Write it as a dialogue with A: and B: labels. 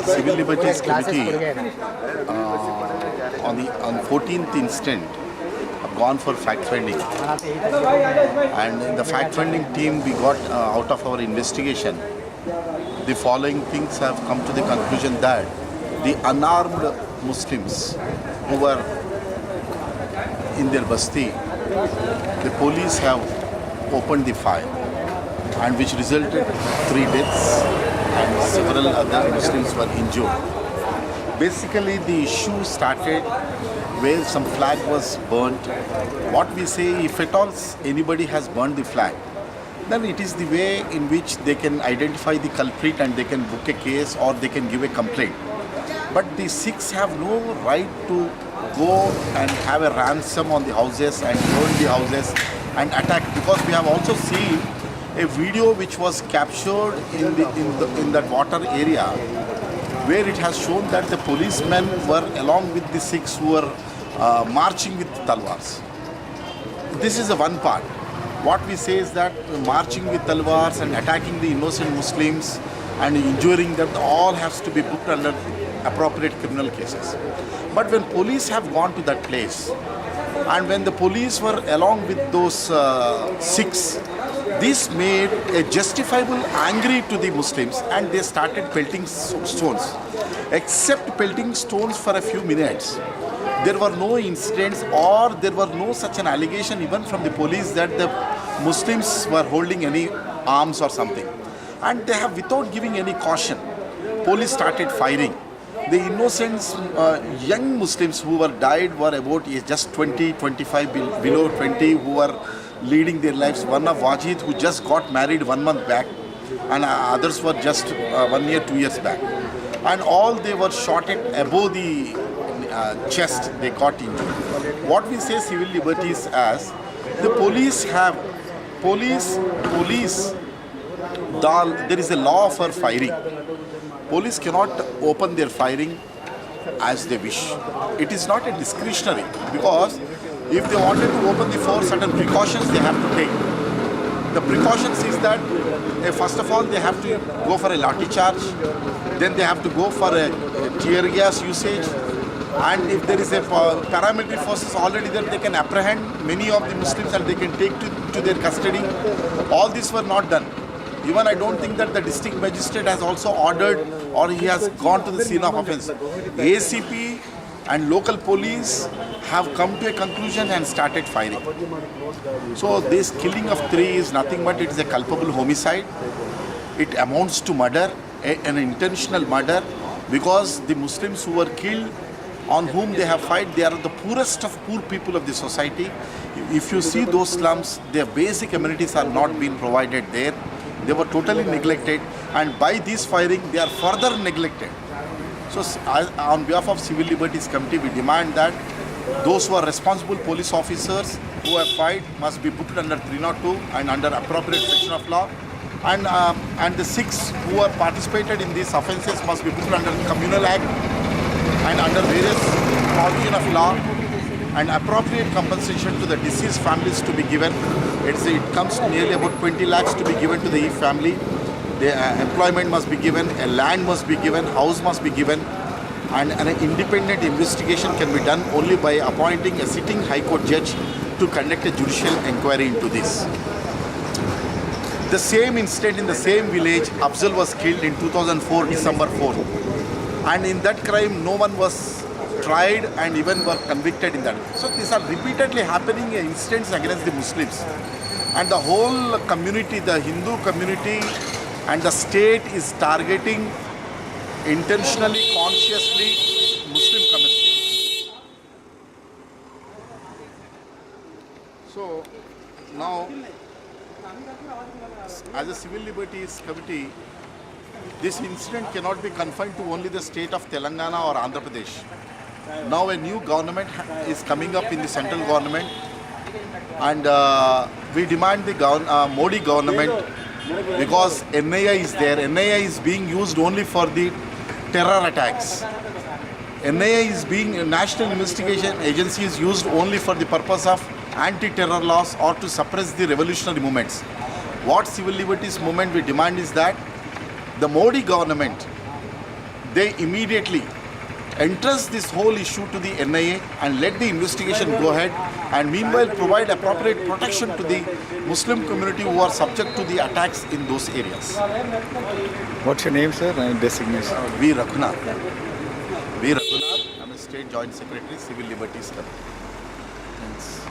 A: Civil Liberties Committee on 14th instant have gone for fact-finding, and in the fact-finding team we got out of our investigation the following things have come to the conclusion that the unarmed Muslims who were in their basti, the police have opened the fire, and which resulted 3 deaths and several other Muslims were injured. Basically, the issue started where some flag was burnt. What we say, if at all anybody has burned the flag, then it is the way in which they can identify the culprit and they can book a case or they can give a complaint. But the Sikhs have no right to go and have a ransom on the houses and burn the houses and attack, because we have also seen a video which was captured in that water area where it has shown that the policemen were along with the Sikhs who were marching with talwars. This is the one part. What we say is that marching with talwars and attacking the innocent Muslims and injuring them all has to be booked under appropriate criminal cases. But when police have gone to that place and when the police were along with those Sikhs, this made a justifiable angry to the Muslims and they started pelting stones. Except pelting stones for a few minutes, there were no incidents or there were no such an allegation even from the police that the Muslims were holding any arms or something. And they have, without giving any caution, police started firing. The innocent young Muslims who were died were about just 20, 25, below 20, who were leading their lives. One of Wajid, who just got married 1 month back, and others were just 1 year, 2 years back. And all they were shot at above the chest, they got injured. What we say civil liberties as, the police have, there is a law for firing. Police cannot open their firing as they wish. It is not a discretionary, because if they wanted to open the fire, certain precautions they have to take. The precautions is that first of all they have to go for a lathi charge, then they have to go for a tear gas usage, and if there is a paramilitary forces already there, they can apprehend many of the Muslims and they can take to their custody. All these were not done. Even I don't think that the district magistrate has also ordered or he has gone to the scene of offence. ACP and local police have come to a conclusion and started firing. So this killing of 3 is nothing but it is a culpable homicide. It amounts to murder, an intentional murder, because the Muslims who were killed, on whom they have fight, they are the poorest of poor people of the society. If you see those slums, their basic amenities are not being provided there. They were totally neglected, and by this firing, they are further neglected. So, on behalf of Civil Liberties Committee, we demand that those who are responsible police officers who have fight must be booked under 302 and under appropriate section of law, and the Sikhs who have participated in these offences must be booked under Communal Act and under various provision of law, and appropriate compensation to the deceased families to be given. It comes to nearly about 20 lakhs to be given to the family. The employment must be given, a land must be given, house must be given, and an independent investigation can be done only by appointing a sitting High Court judge to conduct a judicial inquiry into this. The same incident in the same village, Afzal was killed in 2004, December 4th. And in that crime, no one was tried and even were convicted in that. So these are repeatedly happening incidents against the Muslims. And the whole community, the Hindu community and the state is targeting intentionally, consciously Muslim community. So now, as a Civil Liberties Committee, this incident cannot be confined to only the state of Telangana or Andhra Pradesh. Now a new government is coming up in the central government, and we demand the Modi government, because NIA is there. NIA is being used only for the terror attacks. NIA is being, National Investigation Agency is used only for the purpose of anti-terror laws or to suppress the revolutionary movements. What civil liberties movement we demand is that the Modi government they immediately entrust this whole issue to the NIA and let the investigation go ahead, and meanwhile provide appropriate protection to the Muslim community who are subject to the attacks in those areas.
B: What's your name, sir, and designation?
A: V. Raghunath. V. Raghunath, I'm a State Joint Secretary, Civil Liberties Committee.
B: Thanks.